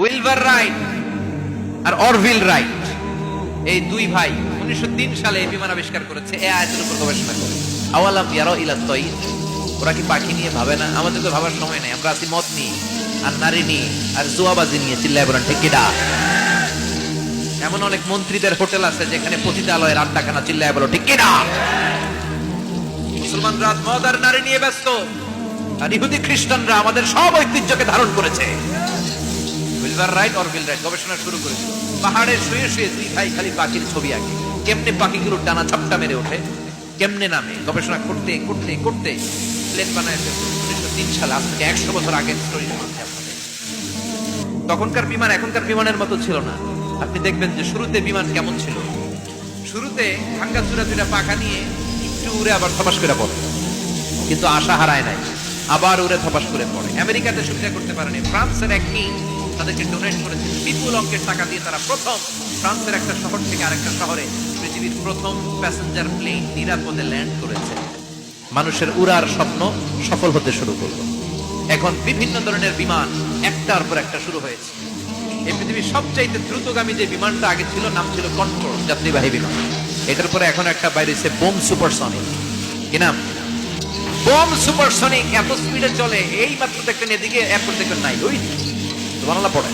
Wilbur right আর Orville Wright, এই দুই ভাই 1903 সালে এই বিমান আবিষ্কার করেছে এই আয়াতের উপর গবেষণা করে। আওয়ালাম ইয়ারা ইলা তাইর, ওরা কি পাখি নিয়ে ভাবে না? আমাদের তো ভাবার সময় নেই, আমরা আছি মদ নিয়ে আর নারী নিয়ে আর জুয়াবাজি নিয়ে। চিল্লায় বলেন ঠিক কিনা? এমন অনেক মন্ত্রীদের হোটেল আছে যেখানে পতিতালয়ের আড্ডাখানা। চিল্লায় বলো ঠিক কিনা? মুসলমানরা মদ আর নারী নিয়ে ব্যস্ত, আর ইহুদি খ্রিস্টানরা আমাদের সব ঐতিহ্যকে ধারণ করেছে। উইলবার রাইট অরভিল রাইট গবেষণা শুরু করেছিল। পাহাড়ে শুয়ে শুয়ে দুই ভাই খালি পাখির ছবি আঁকে, কেমনে পাখিগুলো টানা ঝাপটা মেরে ওঠে, কেমনে নামে। গবেষণা করতে করতে করতে প্লেন বানায় 1903 সালে, আজ থেকে 100 বছর আগের স্টোরি। তখনকার বিমান এখনকার বিমানের মতো ছিল না। আপনি দেখবেন যে শুরুতে বিমান কেমন ছিল। শুরুতে ভাঙ্গাচুরা দুইটা পাখা নিয়ে একটু উড়ে আবার থপাস করে পড়ে, কিন্তু আশা হারায় নাই, আবার উড়ে থপাস করে পড়ে। আমেরিকাতে সুবিধা করতে পারেনি। ফ্রান্সের এক কিং তাদেরকে ডোনেট করেছে বিপুল অঙ্কের টাকা দিয়ে। তারা প্রথম ফ্রান্সের একটা শহর থেকে আরেকটা শহরে পৃথিবীর প্রথম প্যাসেঞ্জার প্লেন নিরাপদে ল্যান্ড করেছে। মানুষের উড়ার স্বপ্ন সফল হতে শুরু করলো। এখন বিভিন্ন ধরনের বিমান একটার পর একটা শুরু হয়েছে। এই পৃথিবীর সবচাইতে দ্রুতগামী যে বিমানটা আগে ছিল নাম ছিল কন্ট্রোল যাত্রীবাহী বিমান। এটার পরে এখন একটা বাইরে হচ্ছে বোম সুপারসনিক। কি নাম? Bomb supersonic. এত স্পিডে চলে, এই মাত্র দেখবেন এদিকে এয়ারপোর্ট দেখবেন নাই, ওই বাংলা পড়ে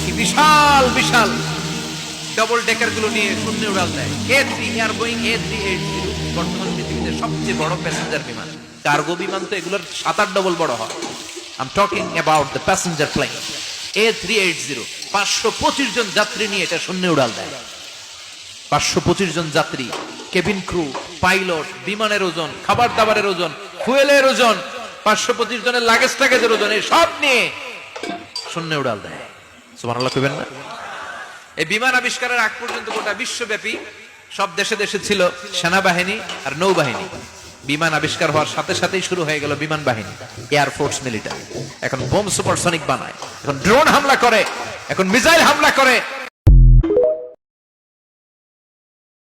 কি বিশাল বিশাল ডবল ডেকার গুলো নিয়ে শূন্য উড়াল দেয়। A3 এয়ার বোয়িং A380 বর্তমান পৃথিবীতে সবচেয়ে বড় প্যাসেঞ্জার বিমান। কার্গো বিমান তো এগুলোর 7-8 ডবল বড় হয়। I am talking about the passenger plane A380। 525 জন যাত্রী নিয়ে এটা শূন্য উড়াল দেয়। 525 জন যাত্রী, কেবিন ক্রু, পাইলট, বিমানের ওজন, খাবার দাবারের ওজন, ফুয়েলের ওজন, 525 জনের লাগেজ টাগেজের ওজন, এই সব নিয়ে শূন্য উড়াল দেয়। সুবহানাল্লাহ কইবেন না? এই বিমান আবিষ্কারের আগ পর্যন্ত গোটা বিশ্বব্যাপী সব দেশে দেশে ছিল সেনাবাহিনী আর নৌবাহিনী। বিমান আবিষ্কার হওয়ার সাথে সাথেই শুরু হয়ে গেল বিমান বাহিনী, এয়ার ফোর্স, মিলিটারি। এখন বোম সুপারসনিক বানায়, এখন ড্রোন হামলা করে, এখন মিসাইল হামলা করে,